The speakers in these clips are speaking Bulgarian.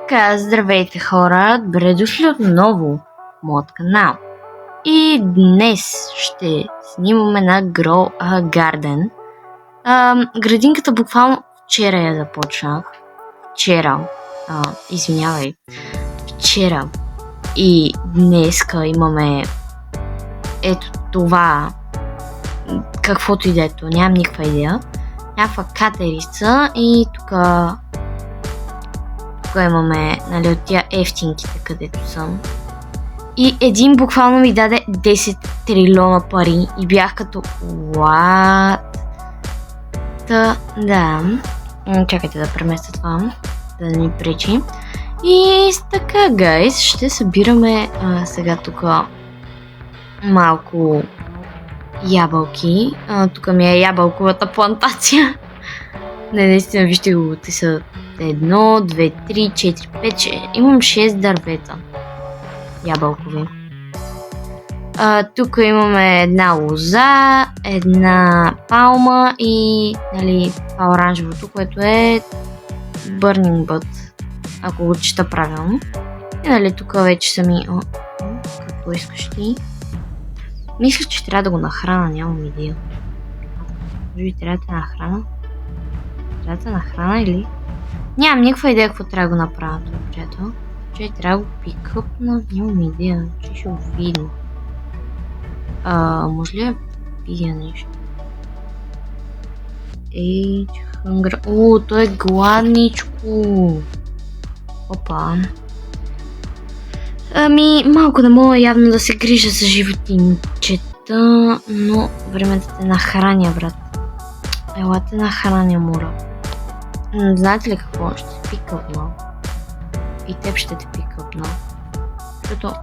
Така, здравейте хора, добре дошли отново в моят канал. И днес ще снимаме на Grow a Garden. Градинката буквално вчера я започнах. Вчера. И днеска имаме ето това, каквото и да ето, нямам никаква идея. Някаква катерица и тук имаме, нали, от тия ефтинките, където съм. И един буквално ми даде 10 трилиона пари и бях като what? Да. Чакайте да преместя това, да не ни пречи. И така, гайс, ще събираме сега тук малко ябълки. Тук ми е ябълковата плантация. Не, наистина, вижте го, те са 1, 2, 3, 4, 5, 6. Имам 6 дървета ябълкови. Тук имаме една лоза, една палма и, нали, оранжевото, което е Burning Bud, ако го чета правилно. И, нали, тук вече са ми... какво искаш ти? Мисля, че трябва да го нахрана, нямам идея. Може би трябва да нахрана? Трябва да нахрана или? Нямам никаква идея какво трябва да го направя, това приятел. Че трябва да го пикъпна, нямам идея, че ще го видим. Може ли да видя нещо? Hunger. Той е гладничко. Опа. Малко не мога явно да се грижа за животинчета, но времето те нахраня, брат. Елате нахраня, мора. Знаете ли какво? Ще те пикъпна. И теб ще те пикъпна. Защото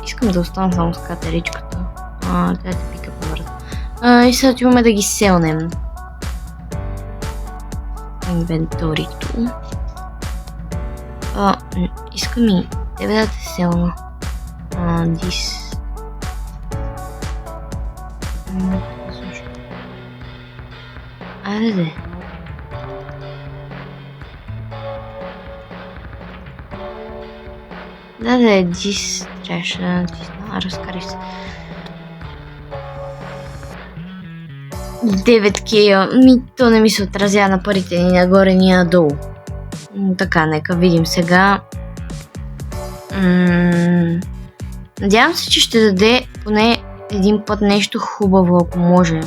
искам да остана само с катеричката. Трябва да те пикъпна, брат. И сега имаме да ги селнем. Инвенторито. Искам и тебе да те селна. Дис. Айде. Да, дис. Трябваше да натисна. Разкарай се. 9K. То не ми се отразява на парите ни нагоре, ни надолу. Така, нека видим сега. Надявам се, че ще даде поне един път нещо хубаво, ако може.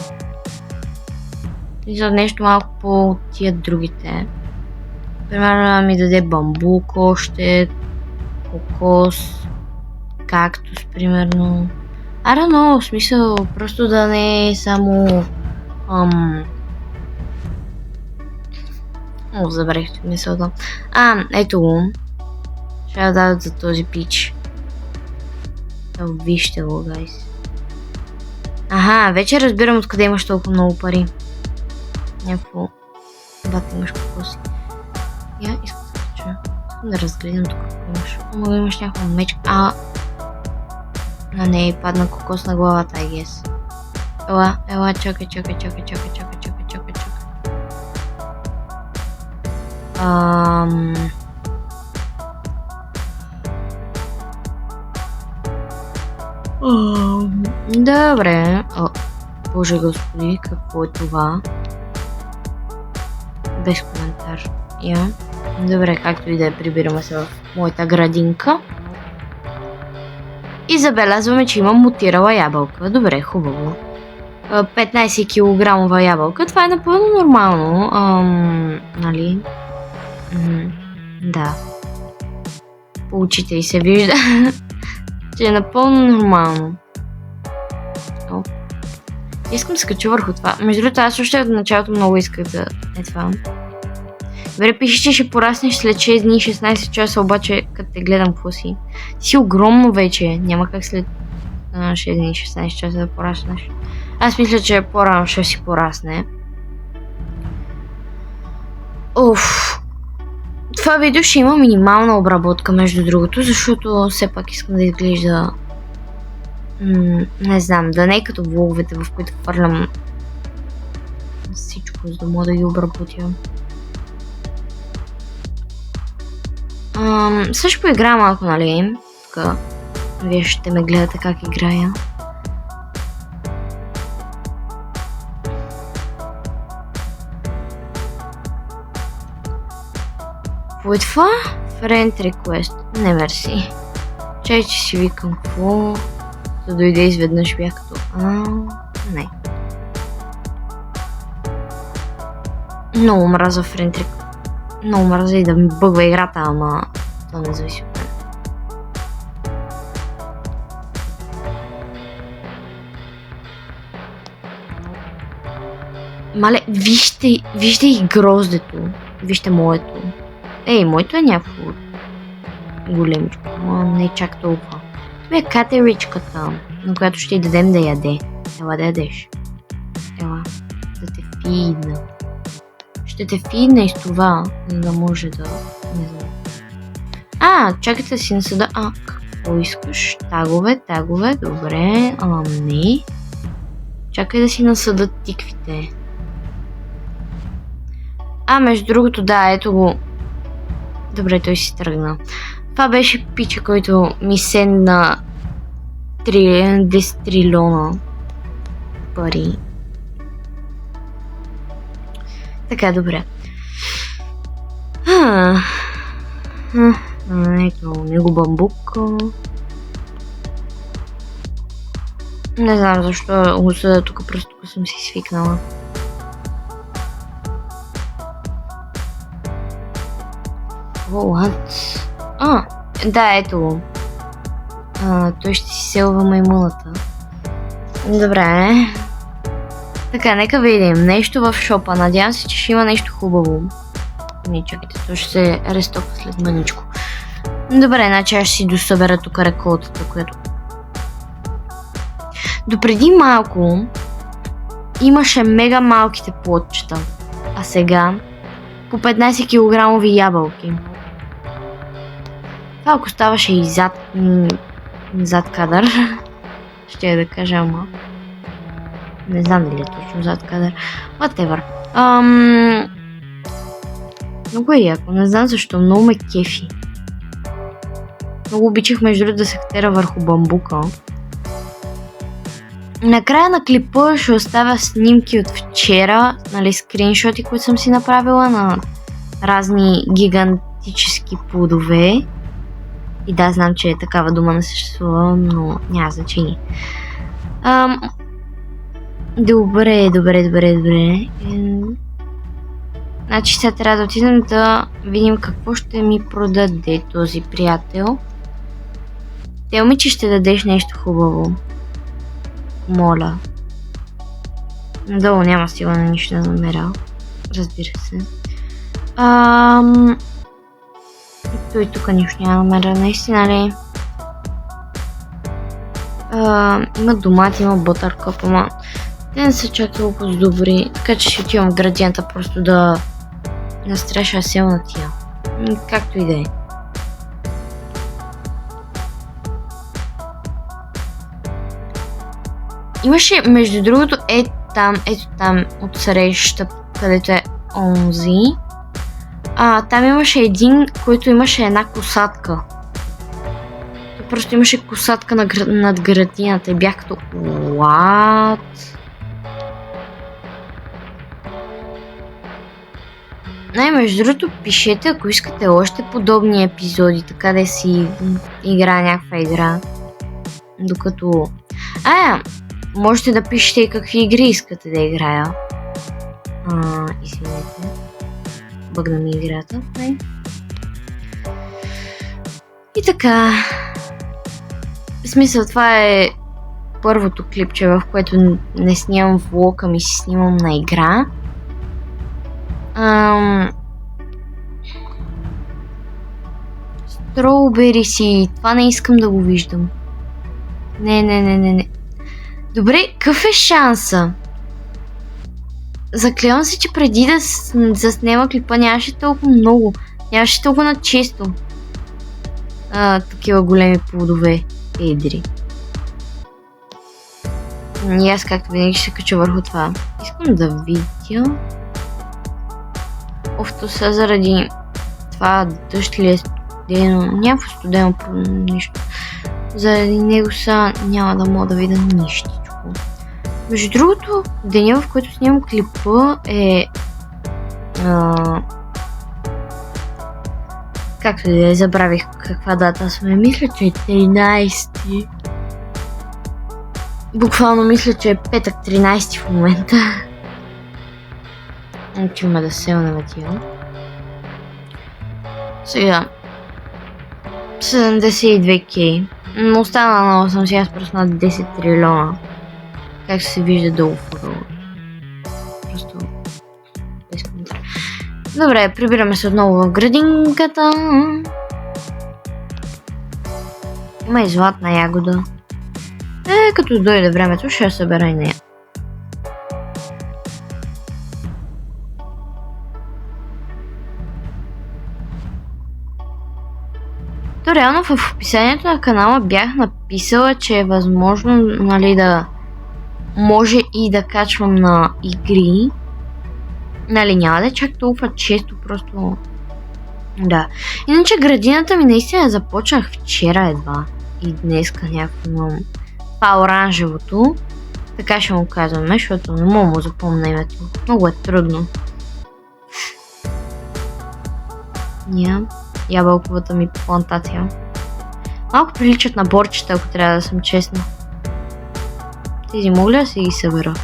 И за нещо малко по тия другите. Примерно ми даде бамбук още, кокос, кактус, примерно. В смисъл, просто да не е само... забравих мисълта. Ето го. Ще да дадат за този пич. Вижте го, гайс. Вече разбирам откъде имаш толкова много пари. Някакво... Бат, имаш какво си. Искам да чуя. Искам да разгледам тук какво имаш. Имаш някаква мечка. Не, падна кокос на главата, I guess. Ела, чакай. Добре. Боже господи, какво е това? Без коментар. Добре, както и да е, прибираме се в моята градинка. И забелязваме, че имам мутирала ябълка. Добре, хубаво. 15 кг ябълка. Това е напълно нормално. Нали? Да. По очите и се вижда, че е напълно нормално. Искам да скача върху това. Между другото, аз още от началото много исках да е това. Добре, пише, че ще пораснеш след 6 дни и 16 часа, обаче като те гледам какво си. Ти си огромно вече. Няма как след 6 дни и 16 часа да пораснеш. Аз мисля, че по-рано ще си порасне. Това видео ще има минимална обработка, между другото, защото все пак искам да изглежда... не знам, да не е като влоговете, в които хвърлям всичко, за да мога да ги обработя. Също поигра малко, нали? Тук вие ще ме гледате как играя. Какво е това? Friend request. Не, мерси. Чай, че си викам какво. Да дойде изведнъж бях като... не. Много мраза Friend request. Много мраза и да ми бъгва играта, ама то не зависи от мен. Мале, вижте и гроздето. Вижте моето. Моето е някакво големичко, но не чак толкова. Това е катеричката, на която ще й дадем да яде. Ела да ядеш. Ела, да те фидна. Ще те фидна из това, за да може да... не знам. Чакайте да си насъда. Какво искаш? Тагове, добре. Не. Чакай да си насъдат тиквите. Между другото, да, ето го. Добре, той си тръгна. Това беше пича, който ми седна 10 трилиона пари. Така, добре. Ето, него бамбук. Не знам защо го съда тук, просто тук съм си свикнала. What? Да, ето го. Той ще си селва маймуната. Добре. Така, нека видим. Нещо в шопа. Надявам се, че ще има нещо хубаво. Не, чакайте, то ще се рестопа след мъничко. Добре, значи аз ще си досъбера тук реколтата, която... Допреди малко имаше мега малките плодчета. А сега по 15 килограмови ябълки. Това ако ставаше и зад кадър, ще я да кажа, ама не знам дали е точно зад кадър. Whatever. Много е яко, не знам защо, много ме кефи. Много обичах между другото да се катера върху бамбука. Накрая на клипа ще оставя снимки от вчера, нали, скриншоти, които съм си направила на разни гигантически плодове. И да, знам, че такава дума не съществува, но няма значение. Добре. Значи сега трябва да отидем да видим какво ще ми продаде този приятел. Тел ми, че ще дадеш нещо хубаво. Моля. Надолу няма сигурно нищо да намеря. Разбира се. Той тук нищо няма намеря, наистина ли? Има домати, има бътъркъп, ама те не са чак толкова добри, така че ще отивам в градиента просто да настреша сел на тия. Както и да е. Имаше, между другото, ето там, от среща, където е онзи. Там имаше един, който имаше една косатка. Той просто имаше косатка над градината и бях като what? Между другото, пишете, ако искате още подобни епизоди, така да си игра някаква игра. Докато... можете да пишете и какви игри искате да играя. Извинете. Бъгна ми играта. И така. В смисъл, това е първото клипче, в което не снимам влог, ами си снимам на игра. Строубери си. Това не искам да го виждам. Не. Добре, какъв е шанса? Заклевам се, че преди да заснема клипа нямаше толкова много. Нямаше толкова на често. Такива големи плодове. Едри. И аз както винаги ще се кача върху това. Искам да видя. То са заради това дъжд ли е студено, някакво студено нищо. Заради него са няма да мога да видя нищичко. Между другото, деня, в който снимам клипа е... както да я забравих каква дата сме. Мисля, че е 13. Буквално мисля, че е петък 13 в момента. Отиваме да селнем тия. Сега 72k. Но остана много съм сега просто над 10 трилиона. Как се вижда долу в ъгъла. Просто без коментар. Добре, прибираме се отново в градинката. Има и златна ягода. Като дойде времето, ще я събера и нея. То реално в описанието на канала бях написала, че е възможно, нали, да може и да качвам на игри. Нали, няма да е чак толкова често, просто... Да. Иначе градината ми наистина започнах вчера едва. И днеска някакво имам оранжевото. Така ще му казваме, защото не мога да запомня името. Много е трудно. Ябълковата ми плантация. Малко приличат на борчета, ако трябва да съм честна. Тези мога ли да си ги събера?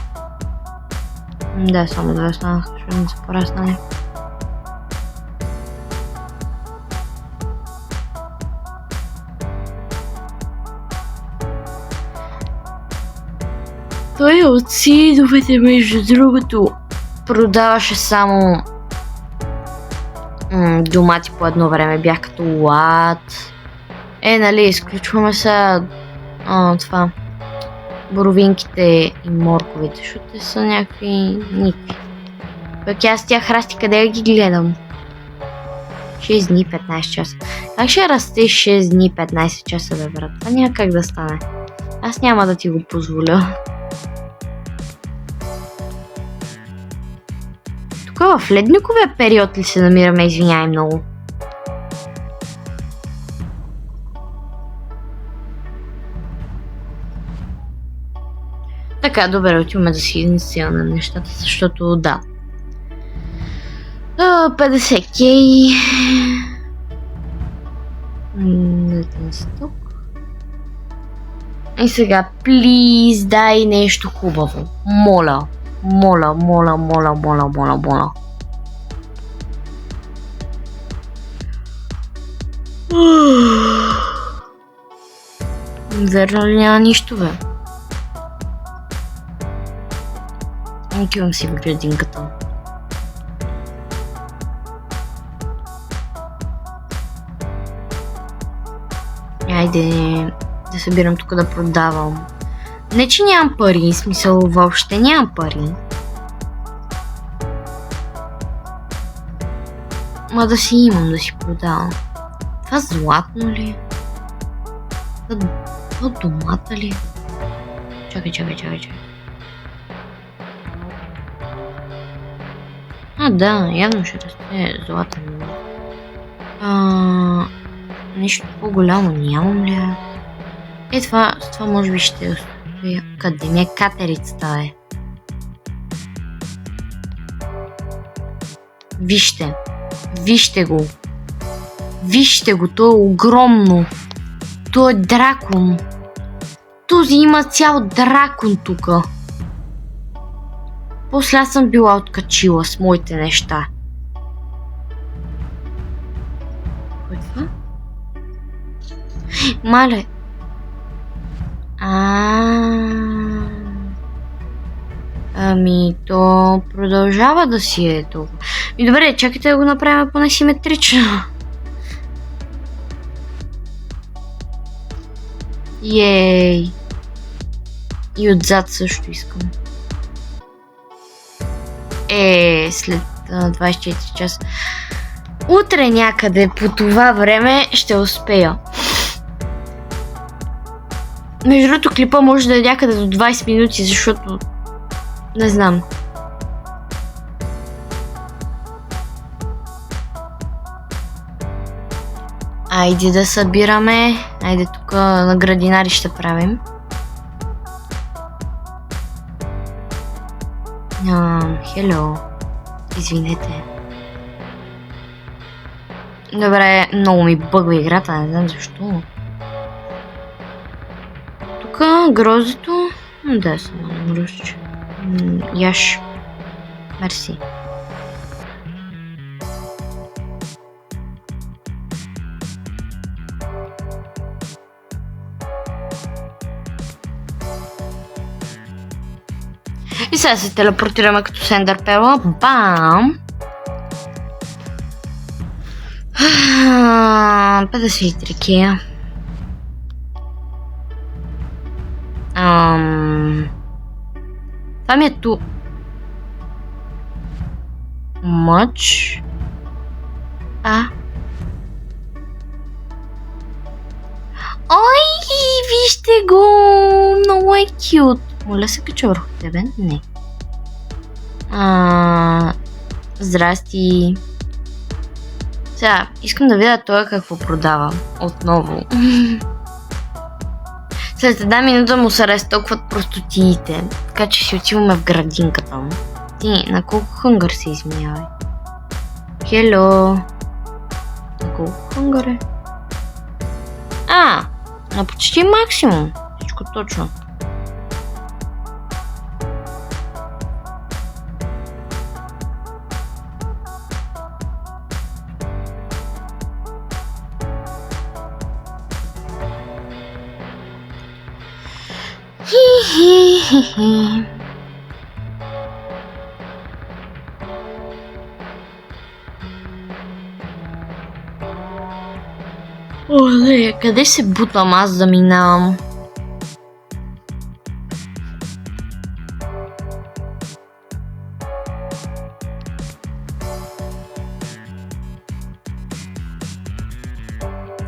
Да, само да останах, защото не са пораснали. Той от сидовете, между другото, продаваше само домати по едно време. Бях като what? Нали, изключваме се това. Боровинките и морковите, защото те са някакви никви. Пък аз тях расти къде ги гледам? 6 дни 15 часа. Как ще расте 6 дни 15 часа, бе, брат? Това няма как да стане. Аз няма да ти го позволя. Тук в ледниковия период ли се намираме, извиняй много? Така, добре, отиваме да си инициираме нещата, защото да. 50k. Сток. И сега, плиз, дай нещо хубаво. Моля. Моля. Верно ли няма нищо, бе? Отивам си в градинката. Айде да събирам тук да продавам. Не, че нямам пари, смисъл въобще нямам пари. Ма да си имам, да си продавам. Това златно ли? Това домата ли? Чакай. Да, явно ще расте златен. Нещо по-голямо нямам ли? Това може би ще успея. Къде ми е катерицата, бе? Вижте го, то е огромно. То е дракон. Този има цял дракон тука. После аз съм била откачила с моите неща. Кой е това? Мале. Ами, то продължава да си е толкова. И добре, чакайте да го направим поне симетрично. Ей. И отзад също искам. След 24 часа. Утре някъде по това време ще успея. Между другото, клипа може да е някъде до 20 минути, защото не знам. Айде да събираме. Айде тук на градинари ще правим. Хело. Извинете. Добре, много ми бъгва играта, не знам защо. Тук гроздето. Да, само мръсче. Яш. Мерси. И сега се телепортираме като Сендър Пела. Бам! 53 кея. Това ми е ту... Мъч. Ой, вижте го! Много е кют. Моля се кача върху тебе? Не. Здрасти. Сега, искам да видя той какво продава. Отново. След една минута му се разтокват простотиите. Така че си отиваме в градинката му. Ти, на колко хънгър се изминявай? Хело. На колко хънгър е? На почти максимум. Всичко точно. Хи-хи-хи-хи. Оле, къде се бутам аз да минавам?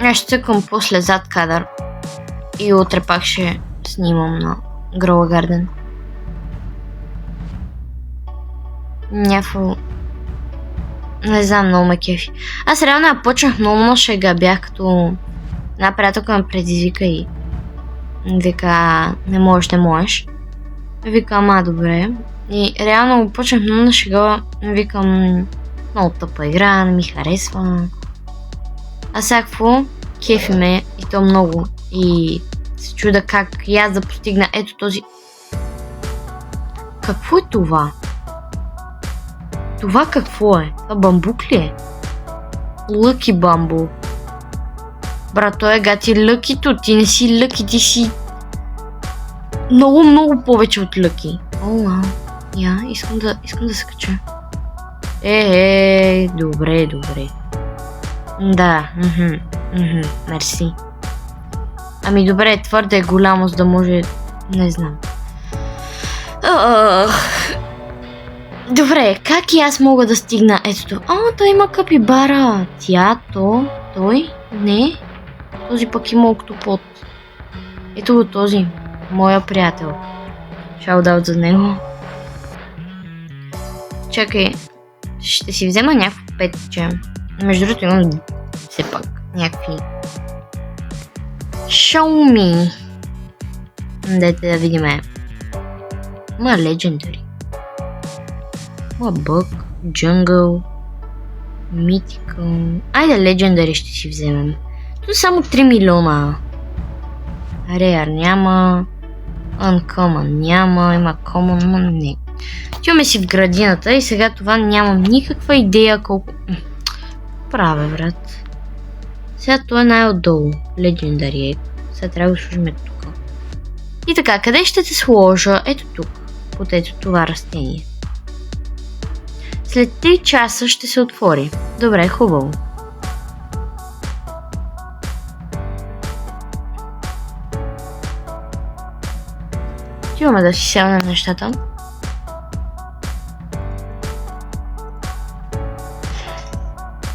Аз ще цъкам после зад кадър и утре пак ще снимам на Grow a Garden. Някакво... Не знам, много ме кефи. Аз реално я почнах много на шега, бях като... Една приятелка ме предизвика и... Вика, не можеш. Вика, добре. И реално почнах много на шега, викам... Много тъпа игра, не ми харесва. А сега какво? Кефи ме и то много. И се чуда как и аз да постигна ето този... Какво е това? Това какво е? Това бамбук ли е? Лъки бамбу. Брат, той е гати лъкито. Ти не си лъки, ти си... Много повече от лъки. Искам да се кача. Добре. Да, мерси. Ами добре, твърде е голямо, за да може... Не знам. Добре, как и аз мога да стигна ето? Той има капибара. Той? Не. Този пък има октопод. Ето го този. Моя приятел. Шаут-аут за него. Чакай. Ще си взема някакво петче. Между другото имам все пак някакви... Show me. Дайте да видиме. Legendary. Бък, Jungle, Mythical. Айде Legendary ще си вземем. Тут само 3 милиона. Rare няма. Uncommon няма. Има Common, но не. Отиваме си в градината и сега това нямам никаква идея колко... Правя, брат. Сега това е най-отдолу. Legendary. Сега трябва да го сложим тук. И така, къде ще те сложа? Ето тук. Под ето това растение. След 3 часа ще се отвори. Добре, хубаво. Отиваме да си селнем нещата.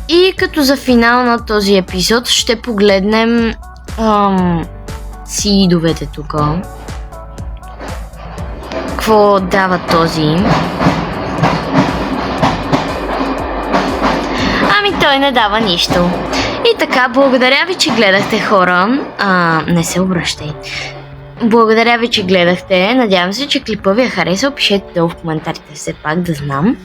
И като за финал на този епизод ще погледнем сидовете тук. Какво дава този? Ами той не дава нищо. И така, благодаря ви, че гледахте, хора. Не се обръщай. Благодаря ви, че гледахте. Надявам се, че клипа ви е харесал. Пишете долу в коментарите все пак да знам.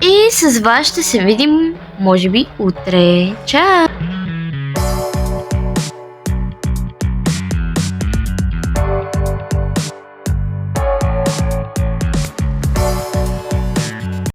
И с вас ще се видим, може би, утре. Чао!